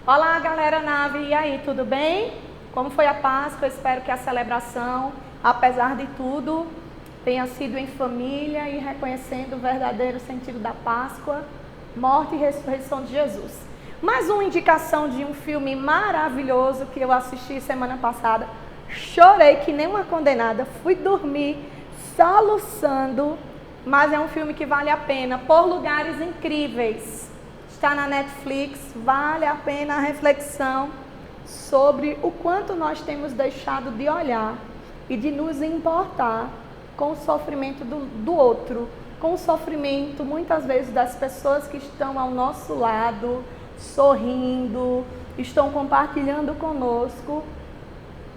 Olá, galera Nave, e aí, tudo bem? Como foi a Páscoa? Eu espero que a celebração, apesar de tudo, tenha sido em família e reconhecendo o verdadeiro sentido da Páscoa, morte e ressurreição de Jesus. Mais uma indicação de um filme maravilhoso que eu assisti semana passada. Chorei que nem uma condenada, fui dormir soluçando, mas é um filme que vale a pena, Por Lugares Incríveis. Está na Netflix, vale a pena a reflexão sobre o quanto nós temos deixado de olhar e de nos importar com o sofrimento do outro, com o sofrimento muitas vezes das pessoas que estão ao nosso lado, sorrindo, estão compartilhando conosco,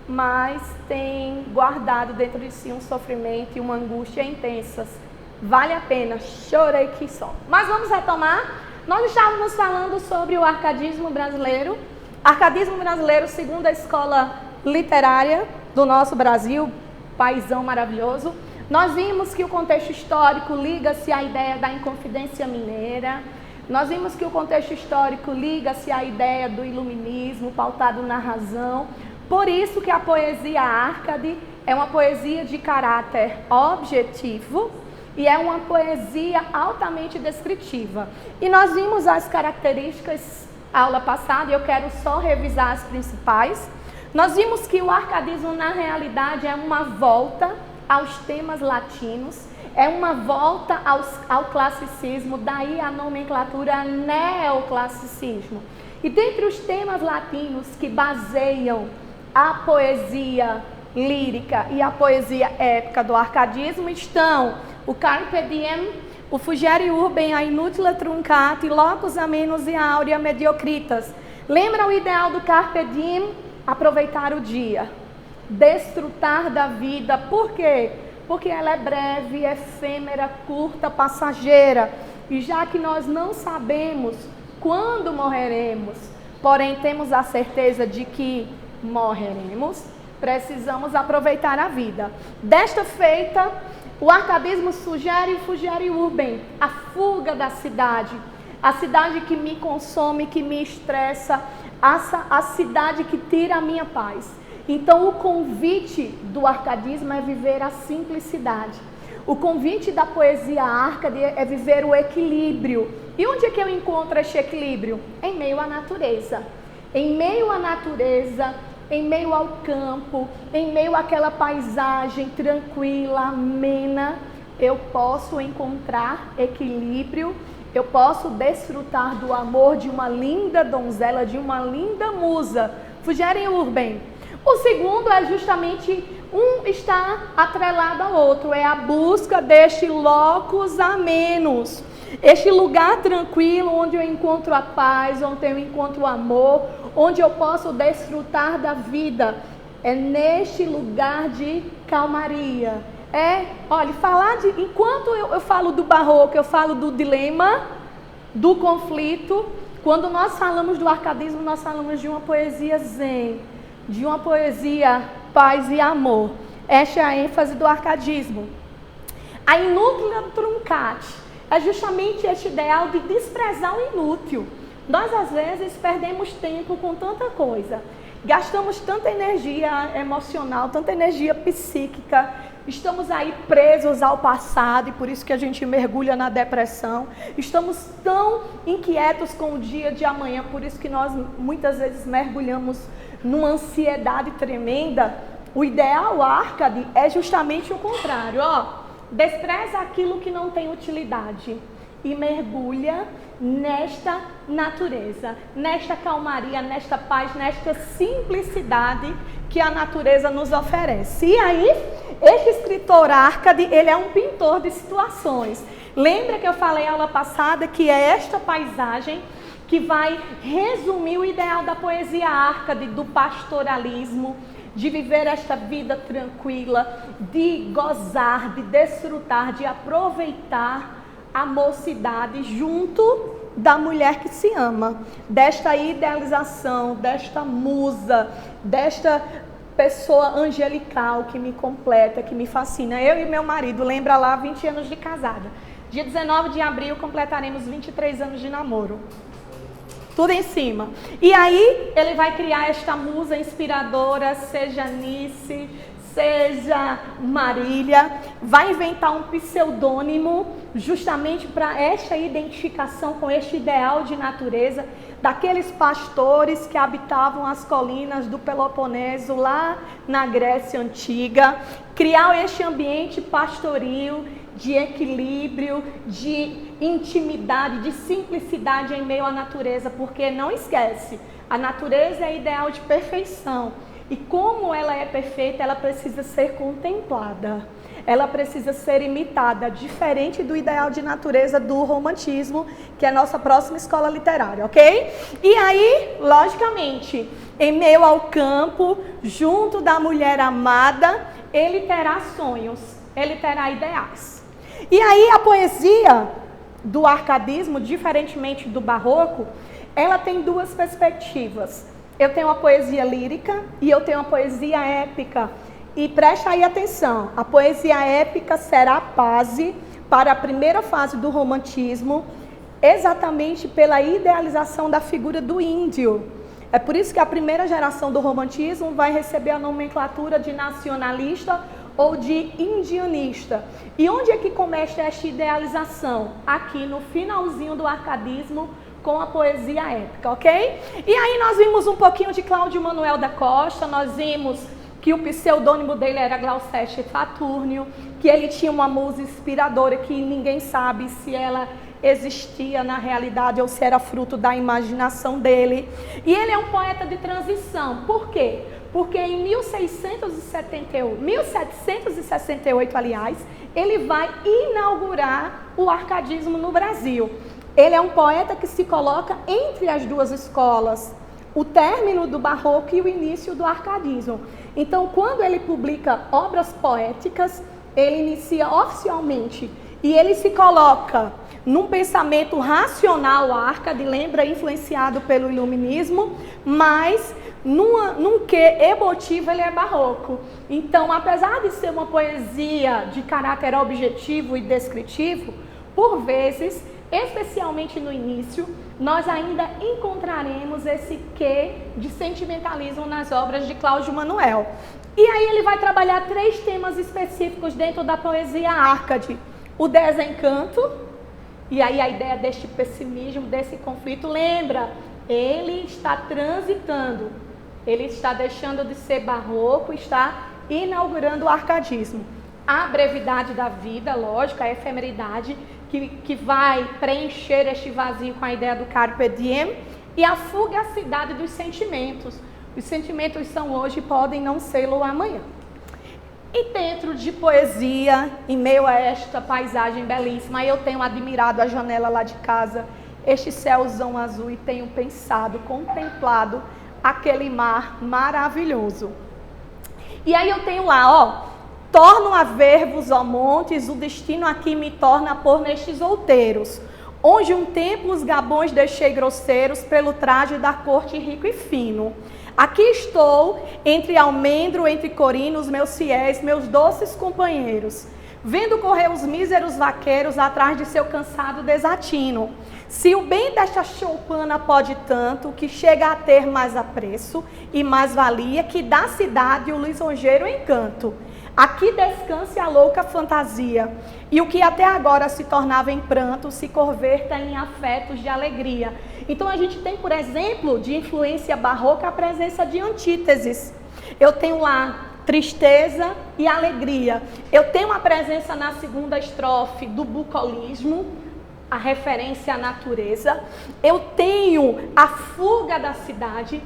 mas têm guardado dentro de si um sofrimento e uma angústia intensas. Vale a pena, chorei que só. Mas vamos retomar. Nós estávamos falando sobre o arcadismo brasileiro. Arcadismo brasileiro, segundo a escola literária do nosso Brasil, paizão maravilhoso. Nós vimos que o contexto histórico liga-se à ideia da Inconfidência Mineira. Nós vimos que o contexto histórico liga-se à ideia do iluminismo, pautado na razão. Por isso que a poesia Arcade é uma poesia de caráter objetivo e é uma poesia altamente descritiva. E nós vimos as características aula passada, e eu quero só revisar as principais. Nós vimos que o arcadismo, na realidade, é uma volta aos temas latinos, é uma volta ao classicismo, daí a nomenclatura neoclassicismo. E dentre os temas latinos que baseiam a poesia lírica e a poesia épica do arcadismo estão o Carpe Diem, o Fugere Urbem, a Inutile Truncat, Locus Amenus e a Aurea Mediocritas. Lembra o ideal do Carpe Diem? Aproveitar o dia, desfrutar da vida. Por quê? Porque ela é breve, efêmera, curta, passageira. E já que nós não sabemos quando morreremos, porém temos a certeza de que morreremos, precisamos aproveitar a vida. Desta feita, o arcadismo sugere o Fugere Urbem, a fuga da cidade, a cidade que me consome, que me estressa, a cidade que tira a minha paz. Então, o convite do arcadismo é viver a simplicidade. O convite da poesia Arcade é viver o equilíbrio. E onde é que eu encontro esse equilíbrio? Em meio à natureza. Em meio à natureza, em meio ao campo, em meio àquela paisagem tranquila, amena, eu posso encontrar equilíbrio, eu posso desfrutar do amor de uma linda donzela, de uma linda musa. Fugere Urbem. O segundo é justamente um está atrelado ao outro, é a busca deste locus amenus, este lugar tranquilo onde eu encontro a paz, onde eu encontro o amor, onde eu posso desfrutar da vida. É neste lugar de calmaria. Olha, enquanto eu falo do barroco, eu falo do dilema, do conflito. Quando nós falamos do arcadismo, nós falamos de uma poesia zen, de uma poesia paz e amor. Esta é a ênfase do arcadismo. A Inutile Truncat é justamente este ideal de desprezar o inútil. Nós, às vezes, perdemos tempo com tanta coisa, gastamos tanta energia emocional, tanta energia psíquica, estamos aí presos ao passado e por isso que a gente mergulha na depressão, estamos tão inquietos com o dia de amanhã, por isso que nós muitas vezes mergulhamos numa ansiedade tremenda. O ideal Arcade é justamente o contrário, despreza aquilo que não tem utilidade e mergulha nesta natureza, nesta calmaria, nesta paz, nesta simplicidade que a natureza nos oferece. E aí, este escritor Arcade, ele é um pintor de situações. Lembra que eu falei aula passada que é esta paisagem que vai resumir o ideal da poesia Arcade, do pastoralismo, de viver esta vida tranquila, de gozar, de desfrutar, de aproveitar a mocidade junto da mulher que se ama, desta idealização, desta musa, desta pessoa angelical que me completa, que me fascina. Eu e meu marido, lembra lá, 20 anos de casada. Dia 19 de abril completaremos 23 anos de namoro. Tudo em cima. E aí ele vai criar esta musa inspiradora, seja Nice, seja Marília, vai inventar um pseudônimo justamente para esta identificação com este ideal de natureza daqueles pastores que habitavam as colinas do Peloponeso lá na Grécia Antiga, criar este ambiente pastoril de equilíbrio, de intimidade, de simplicidade em meio à natureza, porque não esquece, a natureza é ideal de perfeição. E como ela é perfeita, ela precisa ser contemplada, ela precisa ser imitada, diferente do ideal de natureza do romantismo, que é a nossa próxima escola literária, ok? E aí, logicamente, em meio ao campo, junto da mulher amada, ele terá sonhos, ele terá ideais. E aí a poesia do arcadismo, diferentemente do barroco, ela tem duas perspectivas. Eu tenho a poesia lírica e eu tenho a poesia épica. E preste aí atenção, a poesia épica será a base para a primeira fase do romantismo, exatamente pela idealização da figura do índio. É por isso que a primeira geração do romantismo vai receber a nomenclatura de nacionalista ou de indianista. E onde é que começa esta idealização? Aqui no finalzinho do arcadismo, com a poesia épica, ok? E aí nós vimos um pouquinho de Cláudio Manuel da Costa, nós vimos que o pseudônimo dele era Glauceste Fatúrnio, que ele tinha uma musa inspiradora que ninguém sabe se ela existia na realidade ou se era fruto da imaginação dele. E ele é um poeta de transição. Por quê? Porque em 1768, aliás, ele vai inaugurar o arcadismo no Brasil. Ele é um poeta que se coloca entre as duas escolas, o término do barroco e o início do arcadismo. Então, quando ele publica obras poéticas, ele inicia oficialmente e ele se coloca num pensamento racional arcade, lembra, influenciado pelo iluminismo, mas num quê emotivo ele é barroco. Então, apesar de ser uma poesia de caráter objetivo e descritivo, por vezes, especialmente no início, nós ainda encontraremos esse quê de sentimentalismo nas obras de Cláudio Manuel. E aí ele vai trabalhar 3 temas específicos dentro da poesia arcade. O desencanto, e aí a ideia deste pessimismo, desse conflito, lembra, ele está transitando, ele está deixando de ser barroco, está inaugurando o arcadismo. A brevidade da vida, lógico, a efemeridade, que vai preencher este vazio com a ideia do carpe diem, e a fugacidade dos sentimentos. Os sentimentos são hoje e podem não ser-lo amanhã. E dentro de poesia, em meio a esta paisagem belíssima, eu tenho admirado a janela lá de casa, este céuzão azul, e tenho pensado, contemplado aquele mar maravilhoso. E aí eu tenho lá, torno a ver-vos, ó montes, o destino aqui me torna a pôr nestes outeiros, onde um tempo os gabões deixei grosseiros pelo traje da corte rico e fino. Aqui estou, entre almendro, entre corinos, meus fiéis, meus doces companheiros, vendo correr os míseros vaqueiros atrás de seu cansado desatino. Se o bem desta choupana pode tanto, que chega a ter mais apreço e mais valia, que da cidade o lisonjeiro encanto. Aqui descanse a louca fantasia, e o que até agora se tornava em pranto, se converta em afetos de alegria. Então a gente tem, por exemplo, de influência barroca, a presença de antíteses. Eu tenho lá tristeza e alegria. Eu tenho uma presença na segunda estrofe do bucolismo, a referência à natureza. Eu tenho a fuga da cidade.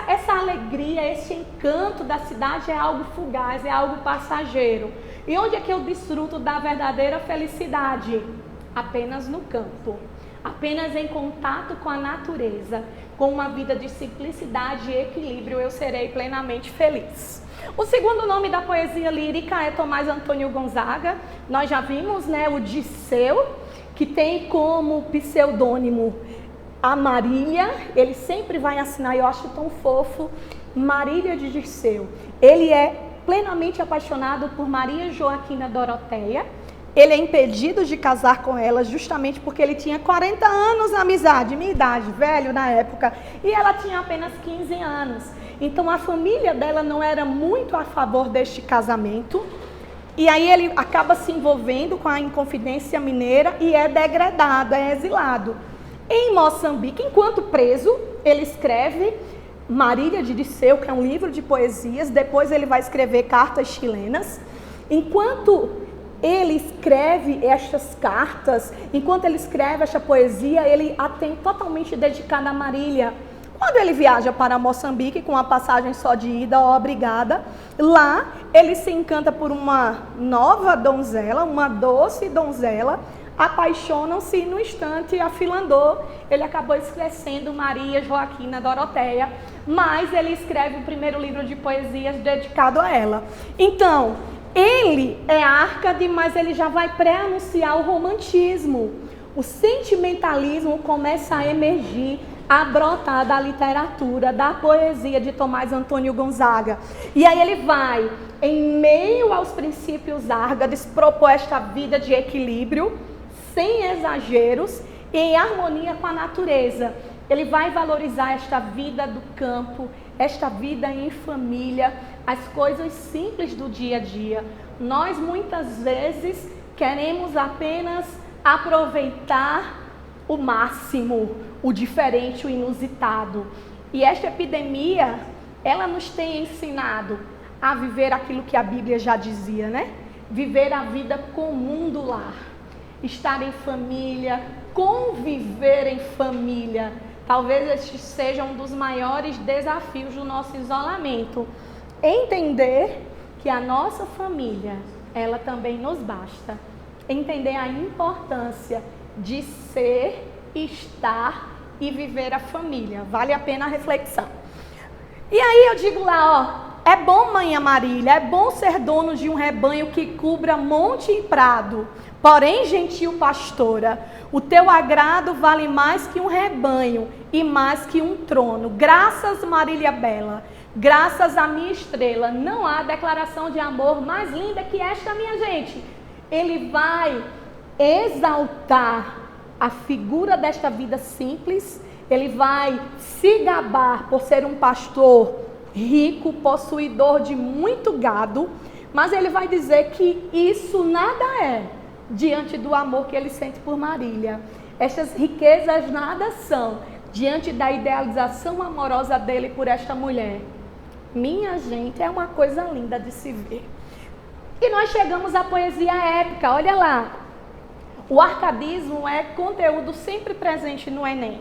Essa alegria, esse encanto da cidade é algo fugaz, é algo passageiro. E onde é que eu desfruto da verdadeira felicidade? Apenas no campo, apenas em contato com a natureza, com uma vida de simplicidade e equilíbrio, eu serei plenamente feliz. O segundo nome da poesia lírica é Tomás Antônio Gonzaga. Nós já vimos, né, o Dirceu, que tem como pseudônimo a Marília. Ele sempre vai assinar, eu acho tão fofo, Marília de Dirceu. Ele é plenamente apaixonado por Maria Joaquina Doroteia, ele é impedido de casar com ela justamente porque ele tinha 40 anos na amizade, minha idade, velho na época, e ela tinha apenas 15 anos. Então a família dela não era muito a favor deste casamento, e aí ele acaba se envolvendo com a Inconfidência Mineira e é degradado, é exilado. Em Moçambique, enquanto preso, ele escreve Marília de Dirceu, que é um livro de poesias, depois ele vai escrever Cartas Chilenas. Enquanto ele escreve estas cartas, enquanto ele escreve esta poesia, ele a tem totalmente dedicada a Marília. Quando ele viaja para Moçambique, com a passagem só de ida, obrigada, lá ele se encanta por uma nova donzela, uma doce donzela, apaixonam-se e no instante afilandou, ele acabou esquecendo Maria Joaquina Doroteia, mas ele escreve o primeiro livro de poesias dedicado a ela. Então, ele é Árcade, mas ele já vai pré-anunciar o romantismo. O sentimentalismo começa a emergir, a brotar da literatura, da poesia de Tomás Antônio Gonzaga. E aí ele vai, em meio aos princípios árcades, propor esta vida de equilíbrio, sem exageros, e em harmonia com a natureza. Ele vai valorizar esta vida do campo, esta vida em família, as coisas simples do dia a dia. Nós muitas vezes queremos apenas aproveitar o máximo, o diferente, o inusitado. E esta epidemia, ela nos tem ensinado a viver aquilo que a Bíblia já dizia, né? Viver a vida comum do lar, estar em família, conviver em família. Talvez este seja um dos maiores desafios do nosso isolamento. Entender que a nossa família, ela também nos basta. Entender a importância de ser, estar e viver a família. Vale a pena a reflexão. E aí eu digo lá, ó, é bom, mãe Marília, é bom ser dono de um rebanho que cubra monte e prado. Porém, gentil pastora, o teu agrado vale mais que um rebanho e mais que um trono. Graças, Marília Bela, graças à minha estrela. Não há declaração de amor mais linda que esta, minha gente. Ele vai exaltar a figura desta vida simples. Ele vai se gabar por ser um pastor rico, possuidor de muito gado. Mas ele vai dizer que isso nada é diante do amor que ele sente por Marília. Estas riquezas nada são diante da idealização amorosa dele por esta mulher. Minha gente, é uma coisa linda de se ver. E nós chegamos à poesia épica, olha lá. O arcadismo é conteúdo sempre presente no Enem.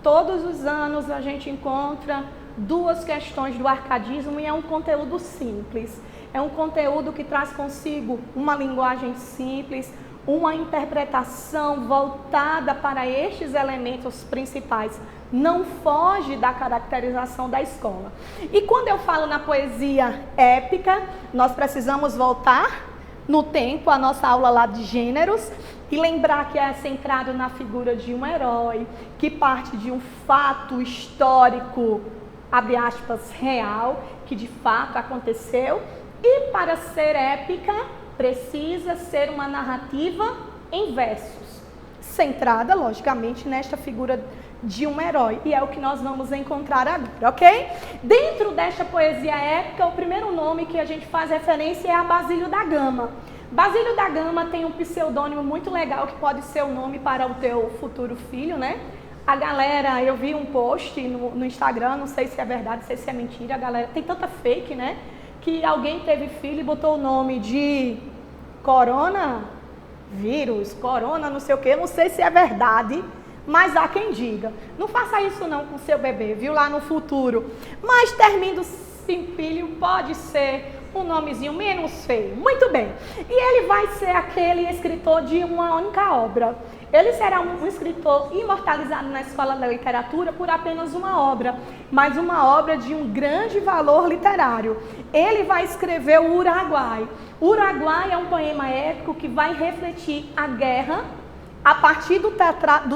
Todos os anos a gente encontra duas questões do arcadismo e é um conteúdo simples. É um conteúdo que traz consigo uma linguagem simples, uma interpretação voltada para estes elementos principais. Não foge da caracterização da escola. E quando eu falo na poesia épica, nós precisamos voltar no tempo, a nossa aula lá de gêneros, e lembrar que é centrado na figura de um herói, que parte de um fato histórico, abre aspas, real, que de fato aconteceu. E para ser épica, precisa ser uma narrativa em versos, centrada, logicamente, nesta figura de um herói. E é o que nós vamos encontrar agora, ok? Dentro desta poesia épica, o primeiro nome que a gente faz referência é a Basílio da Gama. Basílio da Gama tem um pseudônimo muito legal, que pode ser o nome para o teu futuro filho, né? A galera, eu vi um post no Instagram, não sei se é verdade, não sei se é mentira, a galera tem tanta fake, né? Que alguém teve filho e botou o nome de coronavírus, corona não sei o que, não sei se é verdade, mas há quem diga. Não faça isso não com seu bebê, viu, lá no futuro. Mas Termindo Simpílio pode ser um nomezinho menos feio. Muito bem. E ele vai ser aquele escritor de uma única obra. Ele será um escritor imortalizado na Escola da Literatura por apenas uma obra, mas uma obra de um grande valor literário. Ele vai escrever o Uruguai. O Uruguai é um poema épico que vai refletir a guerra a partir do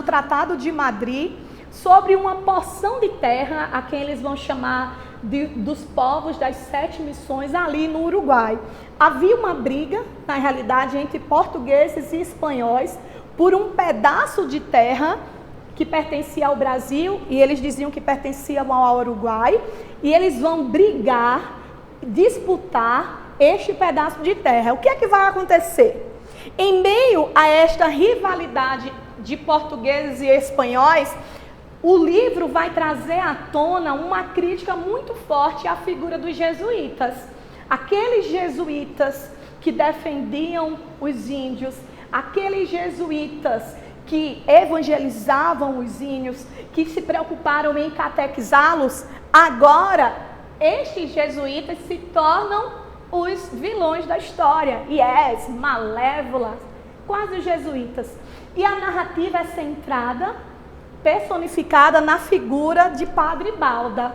Tratado de Madrid sobre uma porção de terra a quem eles vão chamar dos povos das 7 missões ali no Uruguai. Havia uma briga, na realidade, entre portugueses e espanhóis por um pedaço de terra que pertencia ao Brasil, e eles diziam que pertenciam ao Uruguai, e eles vão brigar, disputar este pedaço de terra. O que é que vai acontecer? Em meio a esta rivalidade de portugueses e espanhóis, o livro vai trazer à tona uma crítica muito forte à figura dos jesuítas. Aqueles jesuítas que defendiam os índios, aqueles jesuítas que evangelizavam os índios, que se preocuparam em catequizá-los, agora estes jesuítas se tornam os vilões da história. Malévolas, quase os jesuítas. E a narrativa é centrada, personificada na figura de Padre Balda.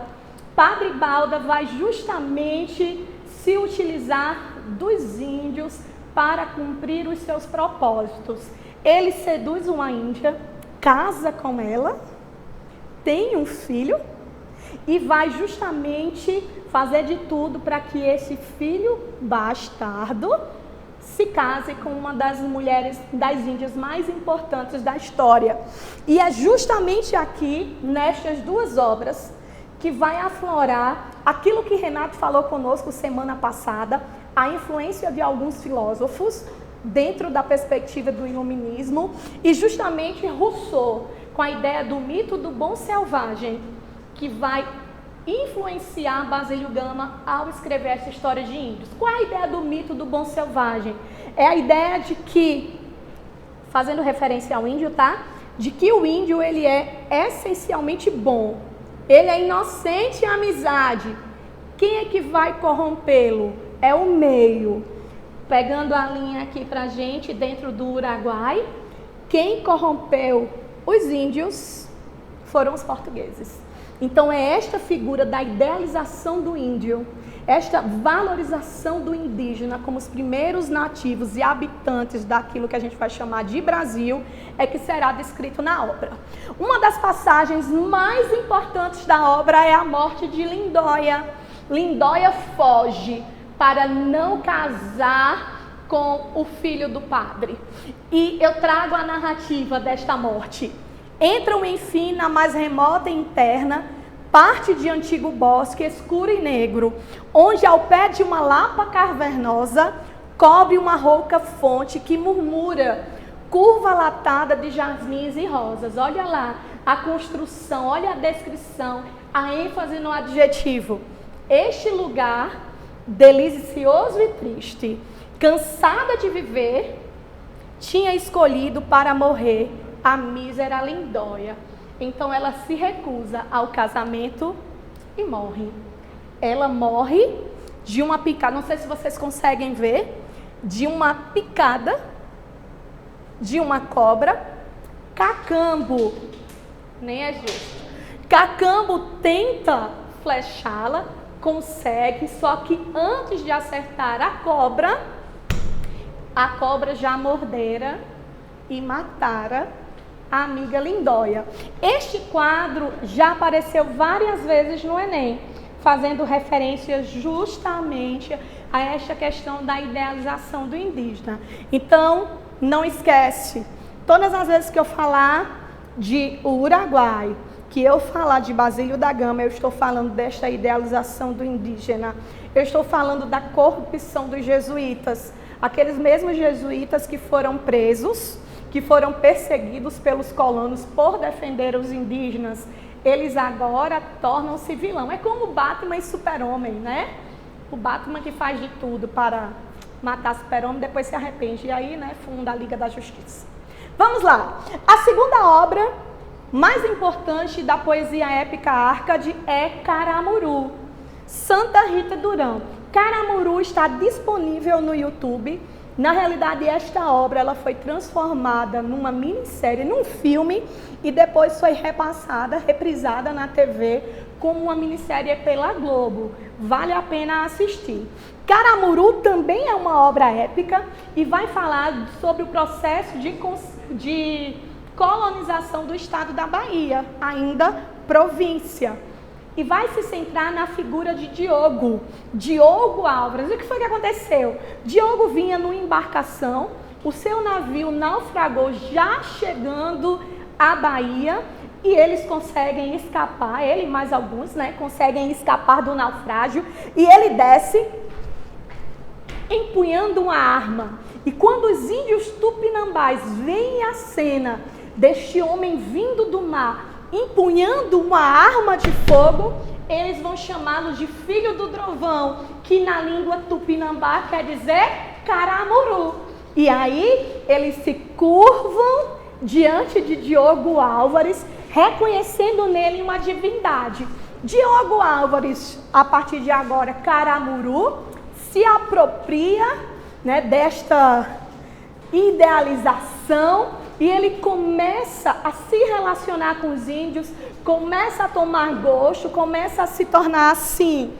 Padre Balda vai justamente se utilizar dos índios para cumprir os seus propósitos. Ele seduz uma índia, casa com ela, tem um filho e vai justamente fazer de tudo para que esse filho bastardo se case com uma das mulheres das índias mais importantes da história. E é justamente aqui, nestas duas obras, que vai aflorar aquilo que Renato falou conosco semana passada, a influência de alguns filósofos dentro da perspectiva do iluminismo, e justamente Rousseau, com a ideia do mito do bom selvagem, que vai influenciar Basílio Gama ao escrever essa história de índios. Qual é a ideia do mito do bom selvagem? É a ideia de que, fazendo referência ao índio, tá? De que o índio, ele é essencialmente bom. Ele é inocente em amizade. Quem é que vai corrompê-lo? É o meio. Pegando a linha aqui pra gente, dentro do Uruguai, quem corrompeu os índios foram os portugueses. Então é esta figura da idealização do índio, esta valorização do indígena como os primeiros nativos e habitantes daquilo que a gente vai chamar de Brasil, é que será descrito na obra. Uma das passagens mais importantes da obra é a morte de Lindóia. Lindóia foge para não casar com o filho do padre. E eu trago a narrativa desta morte. Entram, enfim, na mais remota e interna parte de antigo bosque escuro e negro, onde ao pé de uma lapa cavernosa cobre uma rouca fonte que murmura, curva latada de jasmins e rosas. Olha lá a construção, olha a descrição, a ênfase no adjetivo. Este lugar, delicioso e triste, cansada de viver, tinha escolhido para morrer a mísera Lindóia. Então ela se recusa ao casamento e morre. Ela morre de uma picada, não sei se vocês conseguem ver, de uma picada de uma cobra. Cacambo, nem é justo. Cacambo tenta flechá-la, consegue, só que antes de acertar a cobra já mordera e matara a amiga Lindóia. Este quadro já apareceu várias vezes no Enem, fazendo referência justamente a esta questão da idealização do indígena. Então, não esquece, todas as vezes que eu falar de Uruguai, que eu falar de Basílio da Gama, eu estou falando desta idealização do indígena, eu estou falando da corrupção dos jesuítas, aqueles mesmos jesuítas que foram presos, que foram perseguidos pelos colonos por defender os indígenas, eles agora tornam-se vilão. É como o Batman e Super-Homem, né? O Batman que faz de tudo para matar Super-Homem, depois se arrepende, e aí, né, funda a Liga da Justiça. Vamos lá. A segunda obra mais importante da poesia épica Árcade é Caramuru, Santa Rita Durão. Caramuru está disponível no YouTube. Na realidade, esta obra ela foi transformada numa minissérie, num filme, e depois foi repassada, reprisada na TV como uma minissérie pela Globo. Vale a pena assistir. Caramuru também é uma obra épica e vai falar sobre o processo de colonização do estado da Bahia, ainda província. e vai se centrar na figura de Diogo, Diogo Álvares. O que foi que aconteceu? Diogo vinha numa embarcação, o seu navio naufragou já chegando à Bahia e eles conseguem escapar, ele e mais alguns, né, conseguem escapar do naufrágio e ele desce empunhando uma arma. E quando os índios tupinambás veem a cena deste homem vindo do mar, empunhando uma arma de fogo, eles vão chamá-lo de filho do trovão, que na língua tupinambá quer dizer caramuru. E aí eles se curvam diante de Diogo Álvares, reconhecendo nele uma divindade. Diogo Álvares, a partir de agora, caramuru, se apropria, né, desta idealização e ele começa a se relacionar com os índios, começa a tomar gosto, começa a se tornar assim,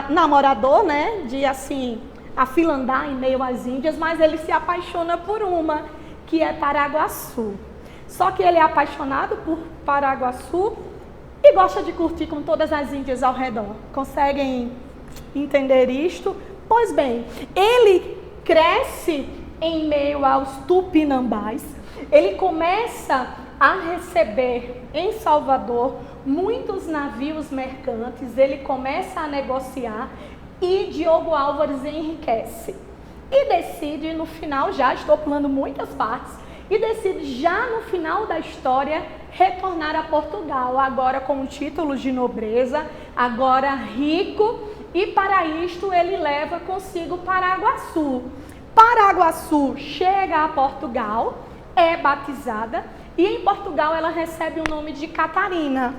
namorador, né, de assim, afilandar em meio às índias, mas ele se apaixona por uma, que é Paraguaçu. Só que ele é apaixonado por Paraguaçu e gosta de curtir com todas as índias ao redor. Conseguem entender isto? Pois bem, ele cresce em meio aos tupinambás, ele começa a receber em Salvador muitos navios mercantes, ele começa a negociar e Diogo Álvares enriquece. E decide no final, já estou pulando muitas partes, e decide já no final da história retornar a Portugal, agora com títulos de nobreza, agora rico, e para isto ele leva consigo Paraguaçu. Paraguaçu chega a Portugal, é batizada, e em Portugal ela recebe o nome de Catarina.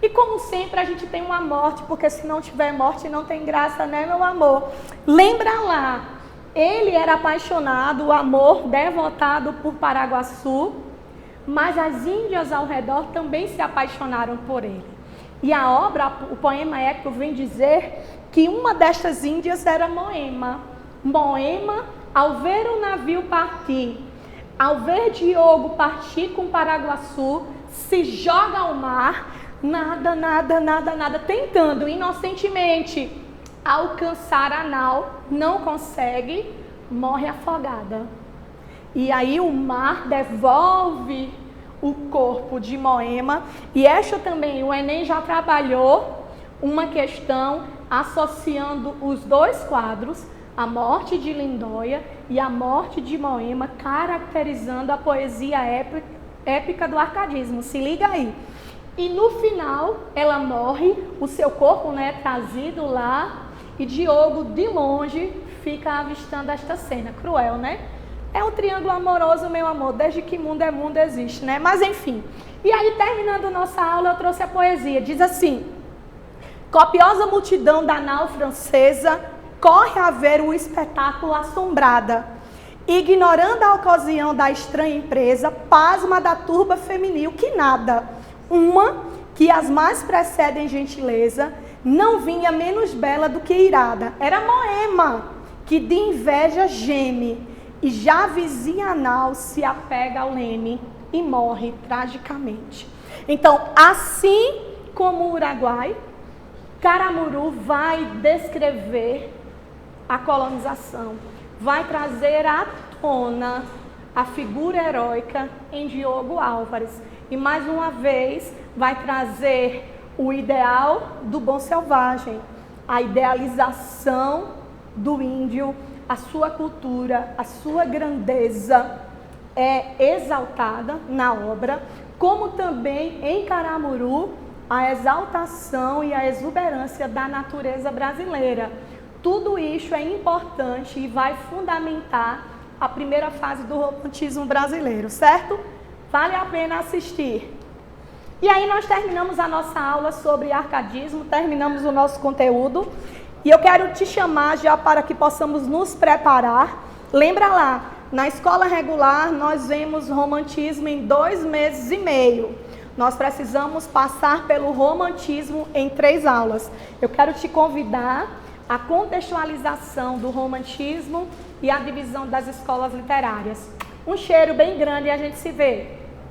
E como sempre a gente tem uma morte, porque se não tiver morte não tem graça, né, meu amor? Lembra lá, ele era apaixonado, o amor devotado por Paraguaçu, mas as índias ao redor também se apaixonaram por ele. E a obra, o poema épico vem dizer que uma destas índias era Moema. Moema, ao ver o navio partir, ao ver Diogo partir com Paraguaçu, se joga ao mar, nada, tentando inocentemente alcançar a nau, não consegue, morre afogada. E aí o mar devolve o corpo de Moema, e esta também, o Enem já trabalhou uma questão associando os dois quadros, a morte de Lindóia e a morte de Moema, caracterizando a poesia épica do arcadismo. Se liga aí. E no final, ela morre, o seu corpo, né, trazido lá, e Diogo, de longe, fica avistando esta cena. Cruel, né? É um triângulo amoroso, meu amor, desde que mundo é mundo existe, né? Mas enfim. E aí, terminando nossa aula, eu trouxe a poesia. Diz assim: copiosa multidão da nau francesa corre a ver o espetáculo assombrada, ignorando a ocasião da estranha empresa, pasma da turba feminil que nada. Uma que as mais precedem gentileza, não vinha menos bela do que irada. Era Moema, que de inveja geme, e já vizinha a nau se apega ao leme e morre tragicamente. Então, assim como o Uruguai, Caramuru vai descrever a colonização, vai trazer à tona a figura heróica em Diogo Álvares. E mais uma vez vai trazer o ideal do bom selvagem, a idealização do índio, a sua cultura, a sua grandeza é exaltada na obra, como também em Caramuru a exaltação e a exuberância da natureza brasileira. Tudo isso é importante e vai fundamentar a primeira fase do romantismo brasileiro, certo? Vale a pena assistir. E aí nós terminamos a nossa aula sobre arcadismo, terminamos o nosso conteúdo. E eu quero te chamar já para que possamos nos preparar. Lembra lá, na escola regular nós vemos romantismo em 2 meses e meio. Nós precisamos passar pelo romantismo em 3 aulas. Eu quero te convidar à contextualização do romantismo e a divisão das escolas literárias. Um cheiro bem grande e a gente se vê.